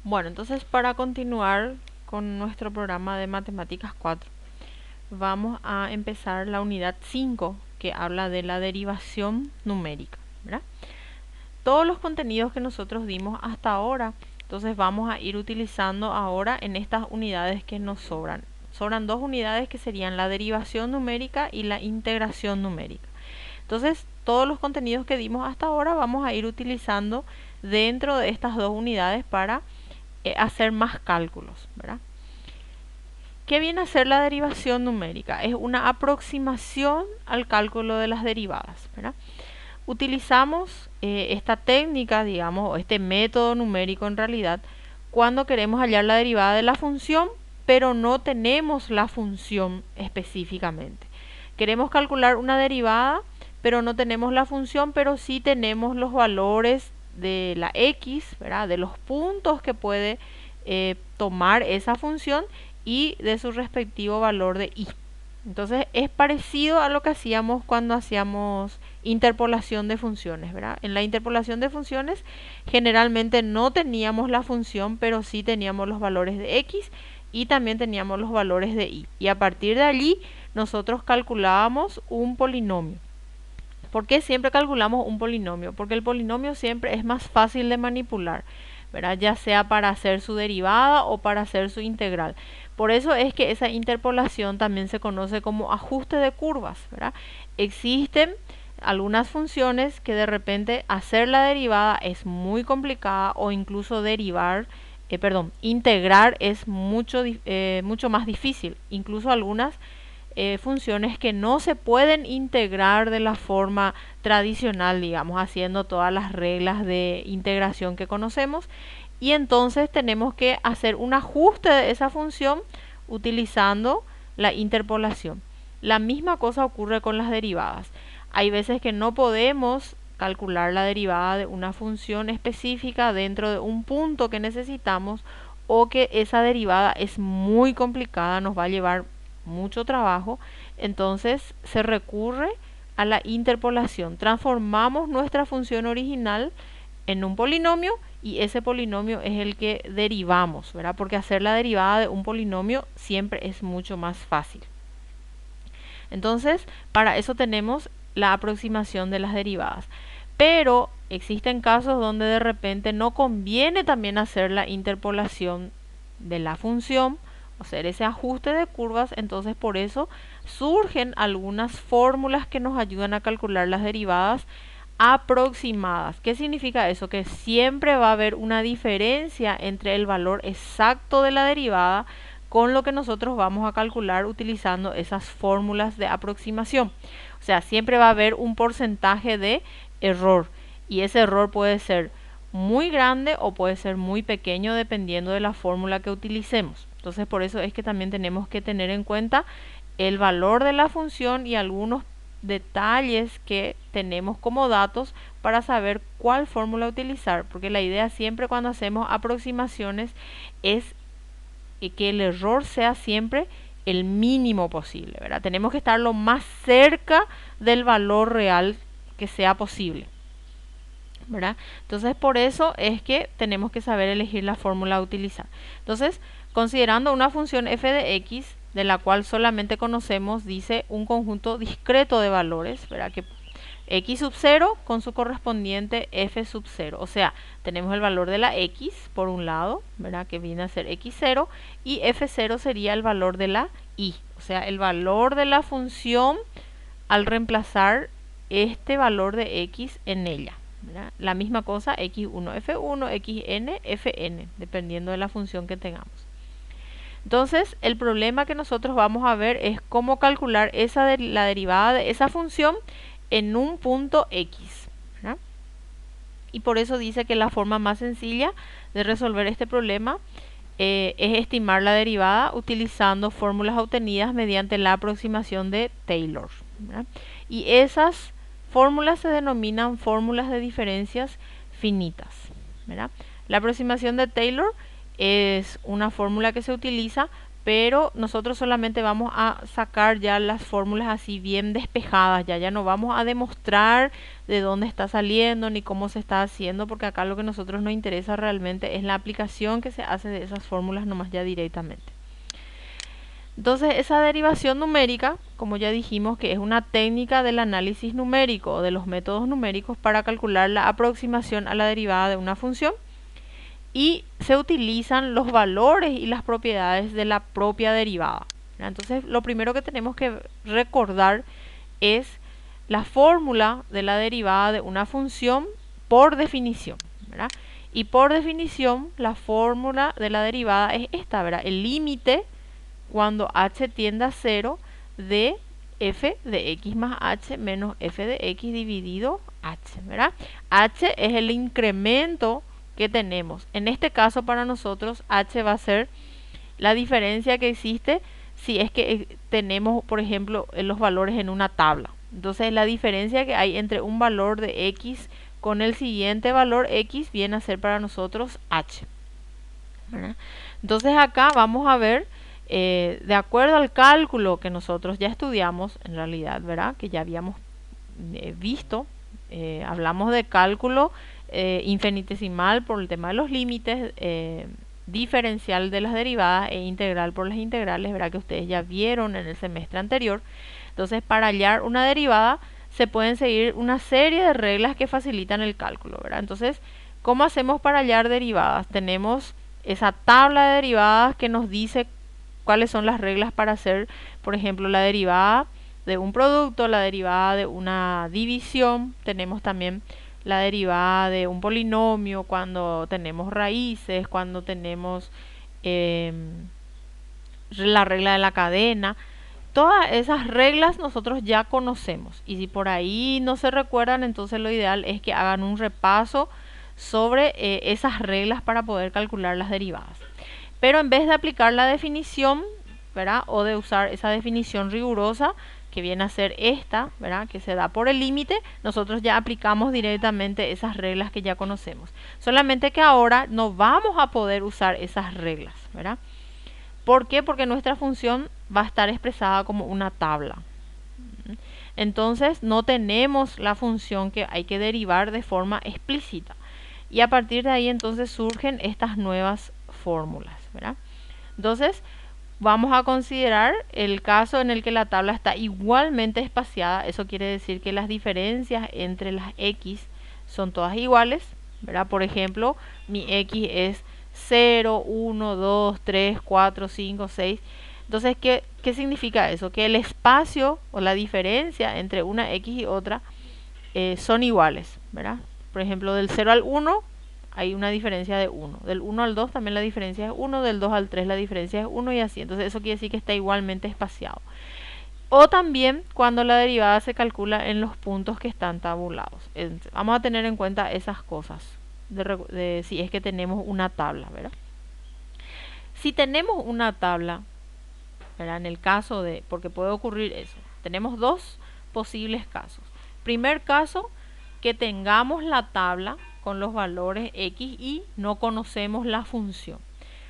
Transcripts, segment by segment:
Bueno, entonces para continuar con nuestro programa de Matemáticas 4, vamos a empezar la unidad 5 que habla de la derivación numérica, ¿verdad? Todos los contenidos que nosotros dimos hasta ahora, entonces vamos a ir utilizando ahora en estas unidades que nos sobran. Sobran dos unidades que serían la derivación numérica y la integración numérica. Entonces, todos los contenidos que dimos hasta ahora vamos a ir utilizando dentro de estas dos unidades para hacer más cálculos, ¿verdad? ¿Qué viene a ser la derivación numérica? Es una aproximación al cálculo de las derivadas, ¿verdad? Utilizamos esta técnica, digamos, o este método numérico en realidad, cuando queremos hallar la derivada de la función, pero no tenemos la función específicamente. Queremos calcular una derivada, pero no tenemos la función, pero sí tenemos los valores de la x, ¿verdad? De los puntos que puede tomar esa función y de su respectivo valor de y. Entonces es parecido a lo que hacíamos cuando hacíamos interpolación de funciones, ¿verdad? En la interpolación de funciones generalmente no teníamos la función, pero sí teníamos los valores de x y también teníamos los valores de y. Y a partir de allí nosotros calculábamos un polinomio. ¿Por qué siempre calculamos un polinomio? Porque el polinomio siempre es más fácil de manipular, ¿verdad? Ya sea para hacer su derivada o para hacer su integral. Por eso es que esa interpolación también se conoce como ajuste de curvas, ¿verdad? Existen algunas funciones que de repente hacer la derivada es muy complicada o incluso integrar es mucho más difícil. Incluso algunas funciones que no se pueden integrar de la forma tradicional, digamos, haciendo todas las reglas de integración que conocemos. Y entonces tenemos que hacer un ajuste de esa función utilizando la interpolación. La misma cosa ocurre con las derivadas. Hay veces que no podemos calcular la derivada de una función específica dentro de un punto que necesitamos, o que esa derivada es muy complicada, nos va a llevar mucho trabajo. Entonces se recurre a la interpolación. Transformamos nuestra función original en un polinomio y ese polinomio es el que derivamos, ¿verdad? Porque hacer la derivada de un polinomio siempre es mucho más fácil. Entonces, para eso tenemos la aproximación de las derivadas. Pero existen casos donde de repente no conviene también hacer la interpolación de la función, hacer ese ajuste de curvas. Entonces por eso surgen algunas fórmulas que nos ayudan a calcular las derivadas aproximadas. ¿Qué significa eso? Que siempre va a haber una diferencia entre el valor exacto de la derivada con lo que nosotros vamos a calcular utilizando esas fórmulas de aproximación. O sea, siempre va a haber un porcentaje de error, y ese error puede ser muy grande o puede ser muy pequeño dependiendo de la fórmula que utilicemos. Entonces por eso es que también tenemos que tener en cuenta el valor de la función y algunos detalles que tenemos como datos para saber cuál fórmula utilizar, porque la idea siempre cuando hacemos aproximaciones es que el error sea siempre el mínimo posible, ¿verdad? Tenemos que estar lo más cerca del valor real que sea posible, ¿verdad? Entonces por eso es que tenemos que saber elegir la fórmula a utilizar. Entonces, considerando una función f de x, de la cual solamente conocemos, dice, un conjunto discreto de valores, ¿verdad? Que x sub 0 con su correspondiente f sub 0. O sea, tenemos el valor de la x por un lado, ¿verdad? Que viene a ser x0, y f0 sería el valor de la y. O sea, el valor de la función al reemplazar este valor de x en ella, ¿verdad? La misma cosa, x1 f1, xn fn, dependiendo de la función que tengamos. Entonces, el problema que nosotros vamos a ver es cómo calcular la derivada de esa función en un punto x, ¿verdad? Y por eso dice que la forma más sencilla de resolver este problema es estimar la derivada utilizando fórmulas obtenidas mediante la aproximación de Taylor, ¿verdad? Y esas fórmulas se denominan fórmulas de diferencias finitas, ¿verdad? La aproximación de Taylor es una fórmula que se utiliza pero nosotros solamente vamos a sacar ya las fórmulas así bien despejadas, ya no vamos a demostrar de dónde está saliendo ni cómo se está haciendo, porque acá lo que a nosotros nos interesa realmente es la aplicación que se hace de esas fórmulas nomás ya directamente. Entonces, esa derivación numérica, como ya dijimos, que es una técnica del análisis numérico o de los métodos numéricos para calcular la aproximación a la derivada de una función, y se utilizan los valores y las propiedades de la propia derivada. Entonces, lo primero que tenemos que recordar es la fórmula de la derivada de una función por definición, ¿verdad? Y por definición, la fórmula de la derivada es esta, ¿verdad? El límite cuando h tiende a 0 de f de x más h menos f de x dividido h, ¿verdad? H es el incremento que tenemos. En este caso para nosotros h va a ser la diferencia que existe si es que tenemos, por ejemplo, los valores en una tabla. Entonces la diferencia que hay entre un valor de x con el siguiente valor x viene a ser para nosotros h, ¿verdad? Entonces acá vamos a ver, de acuerdo al cálculo que nosotros ya estudiamos, en realidad, ¿verdad? Que ya habíamos visto, hablamos de cálculo infinitesimal por el tema de los límites, diferencial de las derivadas e integral por las integrales, ¿verdad? Que ustedes ya vieron en el semestre anterior. Entonces, para hallar una derivada se pueden seguir una serie de reglas que facilitan el cálculo, ¿verdad? Entonces, ¿cómo hacemos para hallar derivadas? Tenemos esa tabla de derivadas que nos dice cuáles son las reglas para hacer, por ejemplo, la derivada de un producto, la derivada de una división. Tenemos también la derivada de un polinomio cuando tenemos raíces, cuando tenemos la regla de la cadena. Todas esas reglas nosotros ya conocemos, y si por ahí no se recuerdan, entonces lo ideal es que hagan un repaso sobre esas reglas para poder calcular las derivadas. Pero en vez de aplicar la definición, ¿verdad? O de usar esa definición rigurosa que viene a ser esta, ¿verdad? Que se da por el límite, nosotros ya aplicamos directamente esas reglas que ya conocemos. Solamente que ahora no vamos a poder usar esas reglas, ¿verdad? ¿Por qué? Porque nuestra función va a estar expresada como una tabla. Entonces no tenemos la función que hay que derivar de forma explícita. Y a partir de ahí entonces surgen estas nuevas fórmulas, ¿verdad? Entonces vamos a considerar el caso en el que la tabla está igualmente espaciada. Eso quiere decir que las diferencias entre las x son todas iguales, ¿verdad? Por ejemplo, mi x es 0, 1, 2, 3, 4, 5, 6. Entonces, ¿qué significa eso? Que el espacio o la diferencia entre una x y otra son iguales, ¿verdad? Por ejemplo, del 0 al 1 hay una diferencia de 1. Del 1 al 2 también la diferencia es 1. Del 2 al 3 la diferencia es 1 y así. Entonces eso quiere decir que está igualmente espaciado. O también cuando la derivada se calcula en los puntos que están tabulados. Vamos a tener en cuenta esas cosas de si es que tenemos una tabla, ¿verdad? Si tenemos una tabla, ¿verdad? En el caso de, porque puede ocurrir eso, tenemos dos posibles casos. Primer caso, que tengamos la tabla con los valores x y no conocemos la función.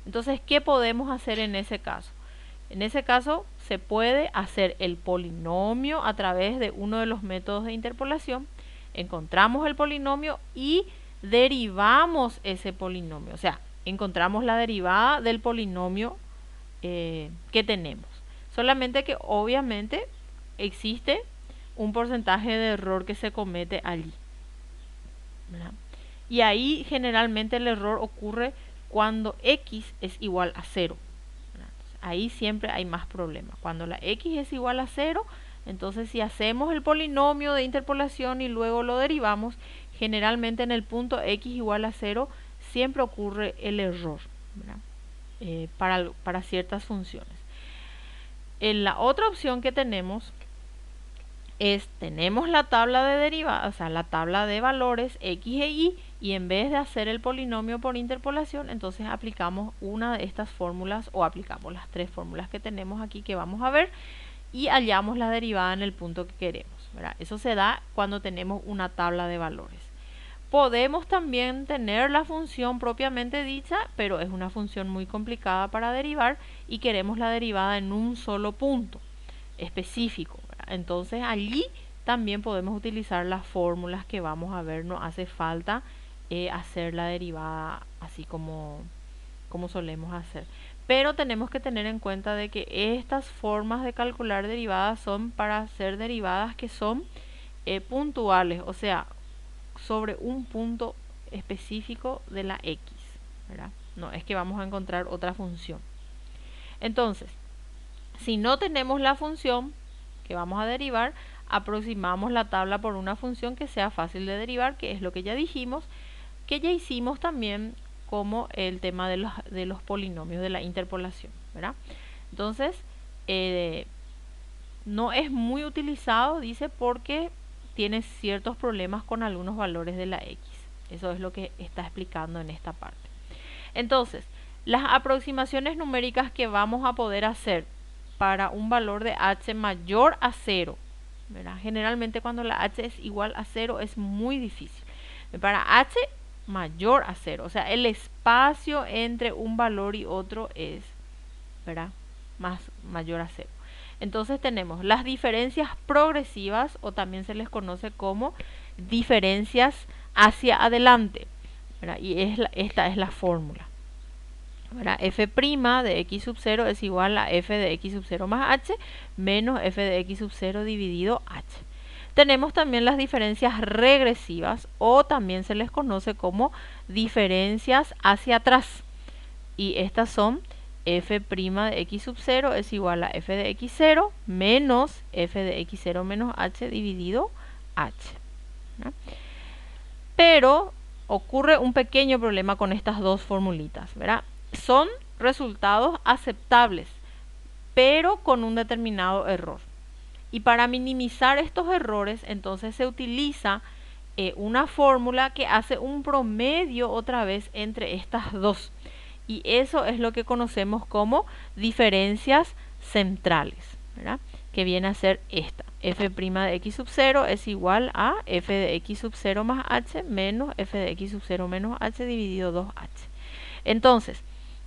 Entonces, ¿qué podemos hacer en ese caso? En ese caso se puede hacer el polinomio a través de uno de los métodos de interpolación. Encontramos el polinomio y derivamos ese polinomio. O sea, encontramos la derivada del polinomio que tenemos. Solamente que obviamente existe un porcentaje de error que se comete allí, ¿verdad? Y ahí generalmente el error ocurre cuando x es igual a 0. Ahí siempre hay más problemas. Cuando la x es igual a 0, entonces si hacemos el polinomio de interpolación y luego lo derivamos, generalmente en el punto x igual a 0 siempre ocurre el error, ¿verdad? Para ciertas funciones. La otra opción que tenemos tenemos la tabla de derivadas, o sea, la tabla de valores x e y, y en vez de hacer el polinomio por interpolación, entonces aplicamos una de estas fórmulas o aplicamos las tres fórmulas que tenemos aquí que vamos a ver y hallamos la derivada en el punto que queremos, ¿verdad? Eso se da cuando tenemos una tabla de valores. Podemos también tener la función propiamente dicha, pero es una función muy complicada para derivar y queremos la derivada en un solo punto específico, ¿verdad? Entonces allí también podemos utilizar las fórmulas que vamos a ver, no hace falta hacer la derivada así como solemos hacer. Pero tenemos que tener en cuenta de que estas formas de calcular derivadas son para hacer derivadas que son puntuales, o sea, sobre un punto específico de la x, ¿verdad? No es que vamos a encontrar otra función. Entonces, si no tenemos la función que vamos a derivar, aproximamos la tabla por una función que sea fácil de derivar, que es lo que ya dijimos, que ya hicimos también como el tema de los polinomios, de la interpolación, ¿verdad? Entonces, no es muy utilizado, dice, porque tiene ciertos problemas con algunos valores de la x. Eso es lo que está explicando en esta parte. Entonces, las aproximaciones numéricas que vamos a poder hacer para un valor de h mayor a 0, ¿verdad? Generalmente cuando la h es igual a 0 es muy difícil. Para h mayor a 0, o sea, el espacio entre un valor y otro es, ¿verdad?, mayor a 0. Entonces tenemos las diferencias progresivas, o también se les conoce como diferencias hacia adelante, ¿verdad? Y esta es la fórmula, ¿verdad? F' de x sub 0 es igual a f de x sub 0 más h menos f de x sub 0 dividido h. Tenemos también las diferencias regresivas, o también se les conoce como diferencias hacia atrás. Y estas son f' de x sub 0 es igual a f de x0 menos f de x0 menos h dividido h, ¿no? Pero ocurre un pequeño problema con estas dos formulitas, ¿verdad? Son resultados aceptables, pero con un determinado error. Y para minimizar estos errores, entonces se utiliza una fórmula que hace un promedio otra vez entre estas dos. Y eso es lo que conocemos como diferencias centrales, ¿verdad? Que viene a ser esta. F' de x sub 0 es igual a f de x sub 0 más h menos f de x sub 0 menos h dividido 2h. Entonces,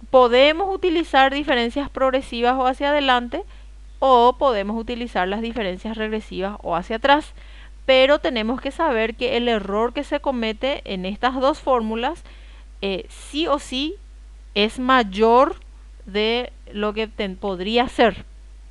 podemos utilizar diferencias progresivas o hacia adelante, o podemos utilizar las diferencias regresivas o hacia atrás. Pero tenemos que saber que el error que se comete en estas dos fórmulas sí o sí es mayor de lo que podría ser,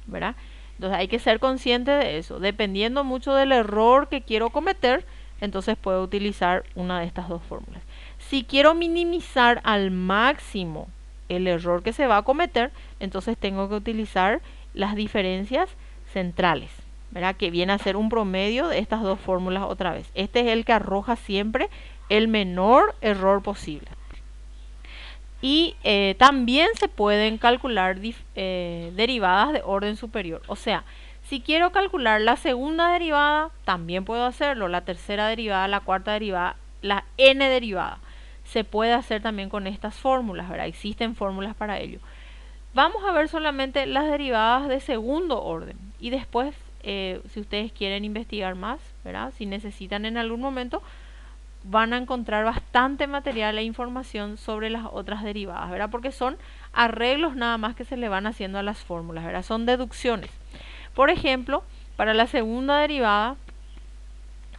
¿verdad? Entonces hay que ser consciente de eso. Dependiendo mucho del error que quiero cometer, entonces puedo utilizar una de estas dos fórmulas. Si quiero minimizar al máximo el error que se va a cometer, entonces tengo que utilizar las diferencias centrales, ¿verdad? Que viene a ser un promedio de estas dos fórmulas otra vez. Este es el que arroja siempre el menor error posible. Y también se pueden calcular derivadas de orden superior. O sea, si quiero calcular la segunda derivada, también puedo hacerlo. La tercera derivada, la cuarta derivada, la n derivada. Se puede hacer también con estas fórmulas, ¿verdad? Existen fórmulas para ello. Vamos a ver solamente las derivadas de segundo orden. Y después, si ustedes quieren investigar más, ¿verdad? Si necesitan en algún momento, van a encontrar bastante material e información sobre las otras derivadas, ¿verdad? Porque son arreglos nada más que se le van haciendo a las fórmulas, ¿verdad? Son deducciones. Por ejemplo, para la segunda derivada,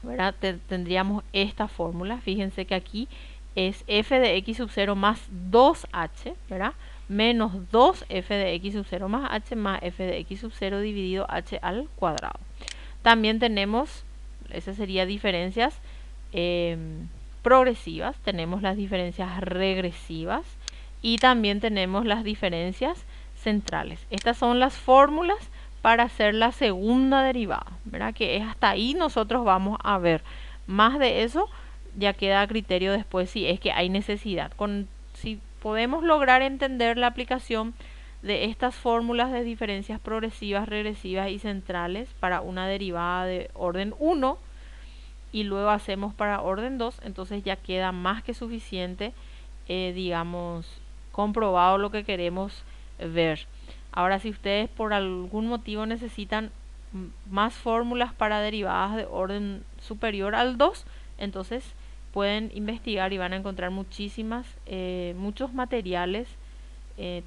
¿verdad? Tendríamos esta fórmula. Fíjense que aquí es f de x sub 0 más 2h, ¿verdad? Menos 2f de x sub 0 más h más f de x sub 0 dividido h al cuadrado. También tenemos, esas serían diferencias progresivas, tenemos las diferencias regresivas y también tenemos las diferencias centrales. Estas son las fórmulas para hacer la segunda derivada, ¿verdad? Que es hasta ahí nosotros vamos a ver. Más de eso ya queda a criterio después si es que hay necesidad. Si podemos lograr entender la aplicación de estas fórmulas de diferencias progresivas, regresivas y centrales para una derivada de orden 1, y luego hacemos para orden 2, entonces ya queda más que suficiente, digamos, comprobado lo que queremos ver. Ahora, si ustedes por algún motivo necesitan más fórmulas para derivadas de orden superior al 2, entonces pueden investigar y van a encontrar muchos materiales,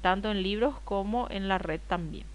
tanto en libros como en la red también.